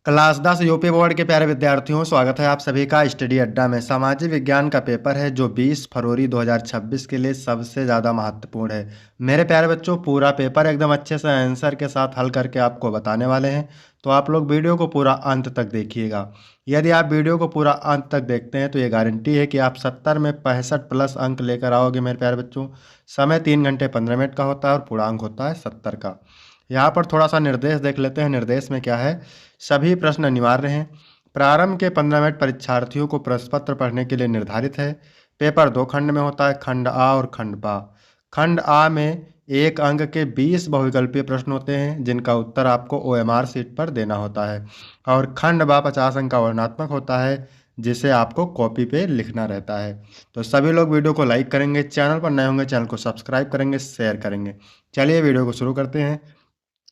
Class 10 UP board के प्यारे विद्यार्थियों, स्वागत है आप सभी का स्टडी अड्डा में। सामाजिक विज्ञान का पेपर है जो 20 फरवरी 2026 के लिए सबसे ज़्यादा महत्वपूर्ण है। मेरे प्यारे बच्चों, पूरा पेपर एकदम अच्छे से आंसर के साथ हल करके आपको बताने वाले हैं, तो आप लोग वीडियो को पूरा अंत तक देखिएगा। यदि आप वीडियो को पूरा अंत तक देखते हैं तो ये गारंटी है कि आप 70 में 65 प्लस अंक लेकर आओगे मेरे प्यारे बच्चों। समय 3 घंटे 15 मिनट का होता है और पूर्णांक होता है 70 का। यहाँ पर थोड़ा सा निर्देश देख लेते हैं। निर्देश में क्या है? सभी प्रश्न अनिवार्य हैं। प्रारंभ के 15 मिनट परीक्षार्थियों को प्रश्न पत्र पढ़ने के लिए निर्धारित है। पेपर 2 खंड में होता है, खंड आ और खंड बा। खंड आ में 1 अंक के 20 बहुविकल्पीय प्रश्न होते हैं जिनका उत्तर आपको ओएमआर शीट पर देना होता है। और खंड बा 50 अंक का वर्णनात्मक होता है जिसे आपको कॉपी पे लिखना रहता है। तो सभी लोग वीडियो को लाइक करेंगे, चैनल पर नए होंगे चैनल को सब्सक्राइब करेंगे, शेयर करेंगे। चलिए वीडियो को शुरू करते हैं।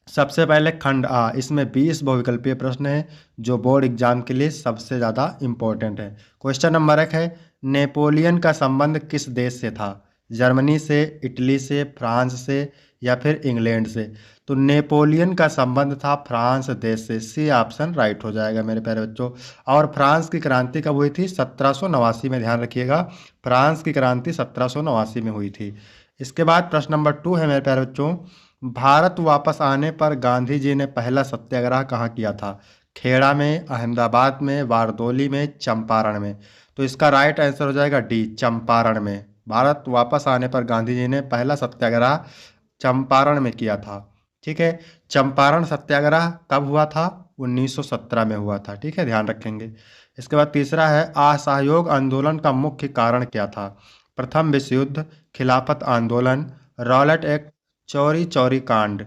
सबसे पहले खंड आ, इसमें 20 बहुविकल्पीय प्रश्न हैं जो बोर्ड एग्जाम के लिए सबसे ज़्यादा इम्पोर्टेंट है। क्वेश्चन नंबर 1 है, नेपोलियन का संबंध किस देश से था? जर्मनी से, इटली से, फ्रांस से या फिर इंग्लैंड से? तो नेपोलियन का संबंध था फ्रांस देश से। सी ऑप्शन राइट हो जाएगा मेरे प्यारे बच्चों। और फ्रांस की क्रांति कब हुई थी? 1789 में, ध्यान रखिएगा। फ्रांस की क्रांति 1789 में हुई थी। इसके बाद प्रश्न नंबर 2 है मेरे प्यारे बच्चों, भारत वापस आने पर गांधी जी ने पहला सत्याग्रह कहाँ किया था? खेड़ा में, अहमदाबाद में, बारदोली में, चंपारण में? तो इसका राइट आंसर हो जाएगा डी, चंपारण में। भारत वापस आने पर गांधी जी ने पहला सत्याग्रह चंपारण में किया था। ठीक है। चंपारण सत्याग्रह कब हुआ था? 1917 में हुआ था। ठीक है, ध्यान रखेंगे। इसके बाद तीसरा है, असहयोग आंदोलन का मुख्य कारण क्या था? प्रथम विश्व युद्ध, खिलाफत आंदोलन, रॉलेट एक्ट, चौरी चौरी कांड?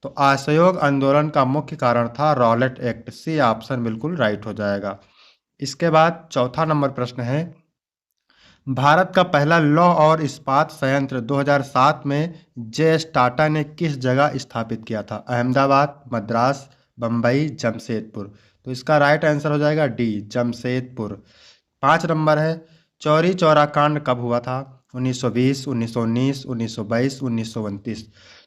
तो असहयोग आंदोलन का मुख्य कारण था रॉलेट एक्ट। सी ऑप्शन बिल्कुल राइट हो जाएगा। इसके बाद चौथा नंबर प्रश्न है, भारत का पहला लौह और इस्पात संयंत्र 2007 में जे.एस. टाटा ने किस जगह स्थापित किया था? अहमदाबाद, मद्रास, बम्बई, जमशेदपुर? तो इसका राइट आंसर हो जाएगा डी, जमशेदपुर। 5 नंबर है, चौरी चौरा कांड कब हुआ था? 1920, 1919, 1922, 1929?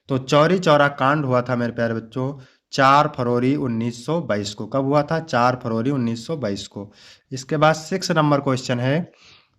तो चौरी चौरा कांड हुआ था मेरे प्यारे बच्चों 4 फरवरी 1922 को। कब हुआ था? 4 फरवरी 1922 को। इसके बाद 6 नंबर क्वेश्चन है,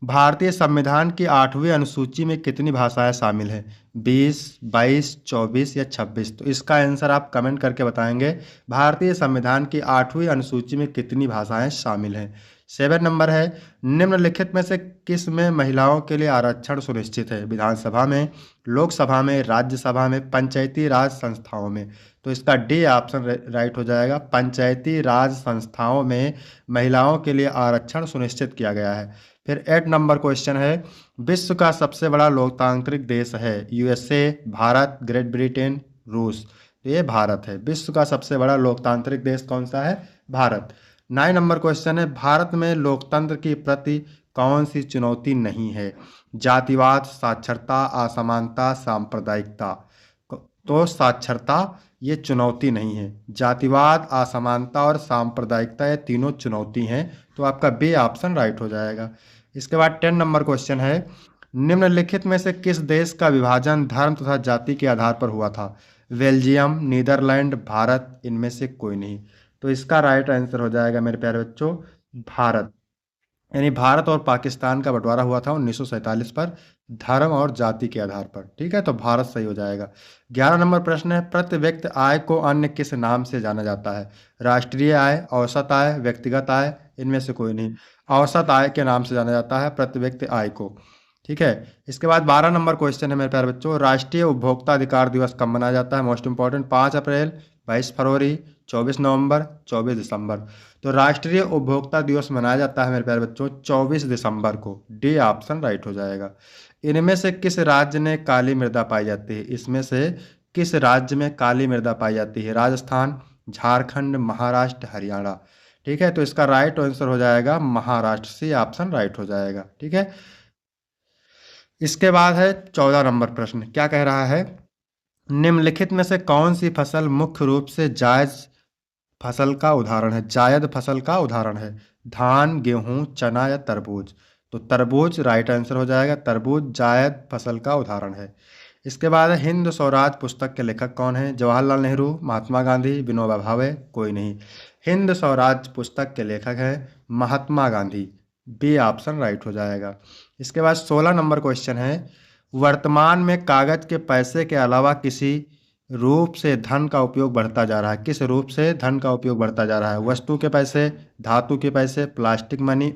भारतीय संविधान की 8वीं अनुसूची में कितनी भाषाएं शामिल हैं? 20, 22, 24 या 26? तो इसका आंसर आप कमेंट करके बताएंगे। भारतीय संविधान की 8वीं अनुसूची में कितनी भाषाएं शामिल हैं? 7 नंबर है, निम्नलिखित में से किस में महिलाओं के लिए आरक्षण सुनिश्चित है? विधानसभा में, लोकसभा में, राज्यसभा में, पंचायती राज संस्थाओं में? तो इसका डी ऑप्शन राइट हो जाएगा। पंचायती राज संस्थाओं में महिलाओं के लिए आरक्षण सुनिश्चित किया गया है। फिर 8 नंबर क्वेश्चन है, विश्व का सबसे बड़ा लोकतांत्रिक देश है? यूएसए, भारत, ग्रेट ब्रिटेन, रूस? तो ये भारत है। विश्व का सबसे बड़ा लोकतांत्रिक देश कौन सा है? भारत। 9 नंबर क्वेश्चन है, भारत में लोकतंत्र की प्रति कौन सी चुनौती नहीं है? जातिवाद, साक्षरता, असमानता, सांप्रदायिकता? तो साक्षरता ये चुनौती नहीं है। जातिवाद, असमानता और सांप्रदायिकता ये तीनों चुनौती हैं। तो आपका बी ऑप्शन राइट हो जाएगा। इसके बाद 10 नंबर क्वेश्चन है, निम्नलिखित में से किस देश का विभाजन धर्म तथा जाति के आधार पर हुआ था? Belgium, Netherlands, Bharat? इनमें से कोई नहीं। तो इसका राइट आंसर हो जाएगा मेरे प्यारे बच्चों भारत। यानी भारत और पाकिस्तान का बंटवारा हुआ था 1947 पर, धर्म और जाति के आधार पर। ठीक है, तो भारत सही हो जाएगा। 11 नंबर प्रश्न है, प्रति व्यक्ति आय को अन्य किस नाम से जाना जाता है? राष्ट्रीय आय, औसत आय, व्यक्तिगत आय? इनमें से कोई नहीं। औसत आय के नाम से जाना जाता है प्रति व्यक्ति आय को। ठीक है। इसके बाद 12 नंबर क्वेश्चन है मेरे प्यारे बच्चों, राष्ट्रीय उपभोक्ता अधिकार दिवस कब मनाया जाता है? मोस्ट इंपॉर्टेंट, 5 अप्रैल, 22 फरवरी, 24 नवंबर, 24 दिसंबर? तो राष्ट्रीय उपभोक्ता दिवस मनाया जाता है मेरे प्यारे बच्चों 24 दिसंबर को। डी ऑप्शन राइट हो जाएगा। इनमें से किस राज्य में काली मृदा पाई जाती है? इसमें से किस राज्य में काली मृदा पाई जाती है? राजस्थान, झारखंड, महाराष्ट्र, हरियाणा? ठीक है, तो इसका राइट आंसर हो जाएगा महाराष्ट्र। सी ऑप्शन राइट हो जाएगा। ठीक है। इसके बाद है 14 नंबर प्रश्न, क्या कह रहा है, निम्नलिखित में से कौन सी फसल मुख्य रूप से जायद फसल का उदाहरण है? जायद फसल का उदाहरण है? धान, गेहूं, चना या तरबूज? तो तरबूज राइट आंसर हो जाएगा। तरबूज जायद फसल का उदाहरण है। इसके बाद है हिंद स्वराज पुस्तक के लेखक कौन है? जवाहरलाल नेहरू, महात्मा गांधी, विनोबा भावे, कोई नहीं। हिंद स्वराज पुस्तक के लेखक है Mahatma Gandhi. B option right हो जाएगा। इसके बाद 16 नंबर क्वेश्चन है, वर्तमान में कागज के पैसे के अलावा किसी रूप से धन का उपयोग बढ़ता जा रहा है। किस रूप से धन का उपयोग बढ़ता जा रहा है? वस्तु के पैसे, धातु के पैसे, प्लास्टिक मनी,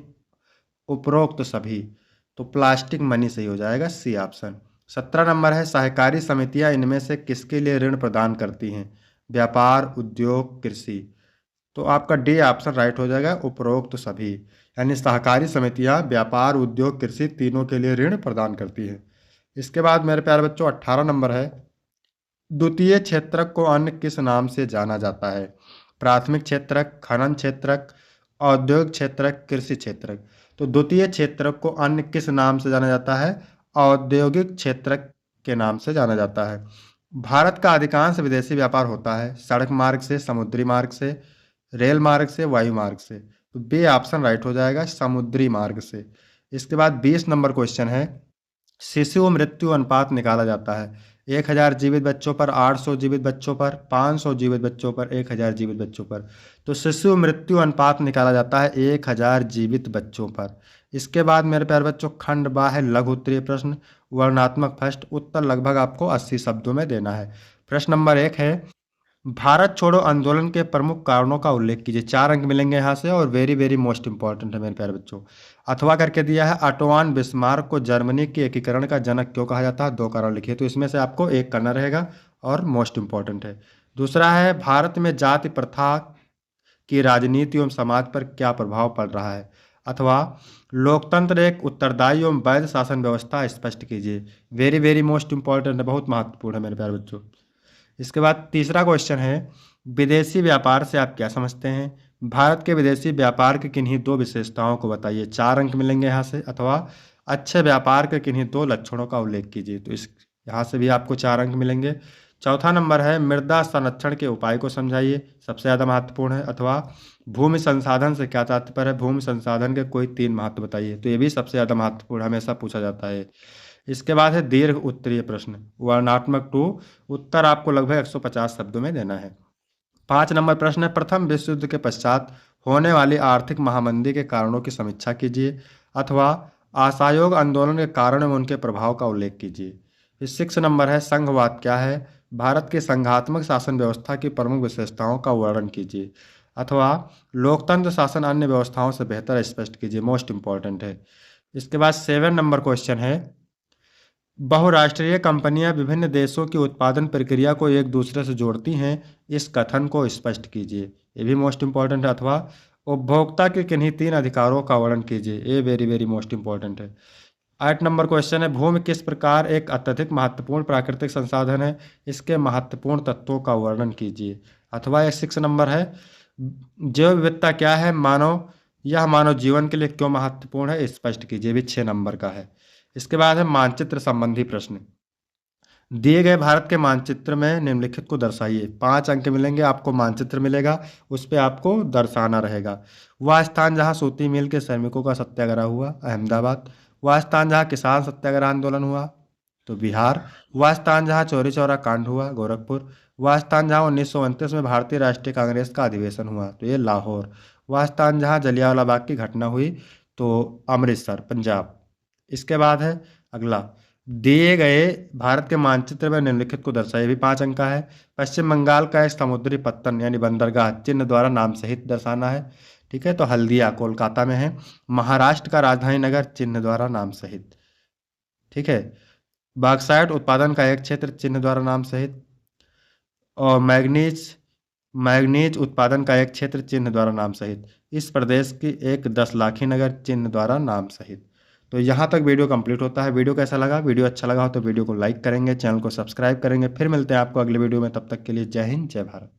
उपरोक्त सभी। तो प्लास्टिक मनी सही हो जाएगा, सी ऑप्शन। 17 नंबर है, सहकारी समितियां इनमें से किसके लिए ऋण प्रदान करती हैं? व्यापार, उद्योग, कृषि। तो आपका डी ऑप्शन राइट हो जाएगा, उपरोक्त सभी। यानी सहकारी समितियां व्यापार, उद्योग, कृषि तीनों के लिए ऋण प्रदान करती हैं। इसके बाद मेरे प्यारे बच्चों 18 नंबर है, द्वितीय क्षेत्रक को अन्य किस नाम से जाना जाता है? प्राथमिक क्षेत्रक, खनन क्षेत्रक, औद्योगिक क्षेत्रक, कृषि क्षेत्रक। तो द्वितीय क्षेत्रक को अन्य किस नाम से जाना जाता है? औद्योगिक क्षेत्रक के नाम से जाना जाता है। भारत का अधिकांश विदेशी व्यापार होता है सड़क मार्ग से, समुद्री मार्ग से, रेल मार्ग से, वायु मार्ग से। तो बी ऑप्शन राइट हो जाएगा, समुद्री मार्ग से। इसके बाद 20 नंबर क्वेश्चन है, शिशु मृत्यु अनुपात निकाला जाता है 1000 जीवित बच्चों पर, 800 जीवित बच्चों पर, 500 जीवित बच्चों पर, 1000 जीवित बच्चों पर। तो शिशु मृत्यु अनुपात निकाला जाता है 1000 जीवित बच्चों पर। इसके बाद मेरे प्यारे बच्चों खंड बा है लघु उत्तरीय प्रश्न, वर्णात्मक फर्स्ट, उत्तर लगभग आपको 80 शब्दों में देना है। प्रश्न नंबर 1 है, भारत छोड़ो आंदोलन के प्रमुख कारणों का उल्लेख कीजिए। 4 अंक मिलेंगे यहाँ से और वेरी वेरी मोस्ट इंपॉर्टेंट है मेरे प्यारे बच्चों। अथवा करके दिया है, ऑटोआन बिस्मार्क को जर्मनी के एकीकरण का जनक क्यों कहा जाता है? 2 कारण लिखिए। तो इसमें से आपको एक करना रहेगा और मोस्ट इंपॉर्टेंट है। दूसरा है, भारत में जाति प्रथा की राजनीति एवं समाज पर क्या प्रभाव पड़ रहा है? अथवा लोकतंत्र एक उत्तरदायी एवं वैध शासन व्यवस्था स्पष्ट कीजिए। वेरी वेरी मोस्ट इंपॉर्टेंट है, बहुत महत्वपूर्ण है मेरे प्यारे बच्चों। इसके बाद तीसरा क्वेश्चन है, विदेशी व्यापार से आप क्या समझते हैं? भारत के विदेशी व्यापार की किन्हीं 2 विशेषताओं को बताइए। 4 अंक मिलेंगे यहाँ से। अथवा अच्छे व्यापार के किन्हीं 2 लक्षणों का उल्लेख कीजिए। तो इस यहाँ से भी आपको 4 अंक मिलेंगे। चौथा नंबर है, मृदा संरक्षण के उपाय को समझाइए, सबसे ज़्यादा महत्वपूर्ण है। अथवा भूमि संसाधन से क्या तात्पर्य है? भूमि संसाधन के कोई 3 महत्व बताइए। तो ये भी सबसे ज़्यादा महत्वपूर्ण हमेशा पूछा जाता है। इसके बाद है दीर्घ उत्तरीय प्रश्न, वर्णात्मक 2, उत्तर आपको लगभग 150 शब्दों में देना है। 5 नंबर प्रश्न है, प्रथम विश्व युद्ध के पश्चात होने वाली आर्थिक महामंदी के कारणों की समीक्षा कीजिए। अथवा असहयोग आंदोलन के कारण एवं उनके प्रभाव का उल्लेख कीजिए। फिर 6 नंबर है, संघवाद क्या है? भारत की संघात्मक शासन व्यवस्था की प्रमुख विशेषताओं का वर्णन कीजिए। अथवा लोकतंत्र शासन अन्य व्यवस्थाओं से बेहतर स्पष्ट कीजिए, मोस्ट इंपॉर्टेंट है। इसके बाद 7 नंबर क्वेश्चन है, बहुराष्ट्रीय कंपनियां विभिन्न देशों की उत्पादन प्रक्रिया को एक दूसरे से जोड़ती हैं, इस कथन को स्पष्ट कीजिए। ये भी मोस्ट इंपॉर्टेंट है। अथवा उपभोक्ता के किन्हीं 3 अधिकारों का वर्णन कीजिए। ये वेरी वेरी मोस्ट इंपॉर्टेंट है। 8 नंबर क्वेश्चन है, भूमि किस प्रकार एक अत्यधिक महत्वपूर्ण प्राकृतिक संसाधन है, इसके महत्वपूर्ण तत्वों का वर्णन कीजिए। अथवा ये 6 नंबर है, जैव विविधता क्या है, यह मानव जीवन के लिए क्यों महत्वपूर्ण है, स्पष्ट कीजिए। भी 6 नंबर का है। इसके बाद है मानचित्र संबंधी प्रश्न, दिए गए भारत के मानचित्र में निम्नलिखित को दर्शाइए। 5 अंक मिलेंगे आपको, मानचित्र मिलेगा, उस पर आपको दर्शाना रहेगा। वह स्थान जहां सूती मिल के श्रमिकों का सत्याग्रह हुआ, अहमदाबाद। वह स्थान जहां किसान सत्याग्रह आंदोलन हुआ, तो बिहार। वह स्थान जहां चौरी चौरा कांड हुआ, गोरखपुर। वह स्थान जहां 1929 में भारतीय राष्ट्रीय कांग्रेस का अधिवेशन हुआ, तो ये लाहौर। वह स्थान जहां जलियांवाला बाग की घटना हुई, तो अमृतसर, पंजाब। इसके बाद है अगला, दिए गए भारत के मानचित्र में निम्नलिखित को दर्शाइए। भी 5 अंक का है। पश्चिम बंगाल का एक समुद्री पत्तन यानी बंदरगाह चिन्ह द्वारा नाम सहित दर्शाना है। ठीक है, तो हल्दिया कोलकाता में है। महाराष्ट्र का राजधानी नगर चिन्ह द्वारा नाम सहित। ठीक है, बॉक्साइट उत्पादन का एक क्षेत्र चिन्ह द्वारा नाम सहित। और मैग्नीज उत्पादन का एक क्षेत्र चिन्ह द्वारा नाम सहित। इस प्रदेश की एक 10 लाखी नगर चिन्ह द्वारा नाम सहित। तो यहाँ तक वीडियो कंप्लीट होता है। वीडियो कैसा लगा? वीडियो अच्छा लगा हो तो वीडियो को लाइक करेंगे, चैनल को सब्सक्राइब करेंगे। फिर मिलते हैं आपको अगले वीडियो में, तब तक के लिए जय हिंद, जय भारत।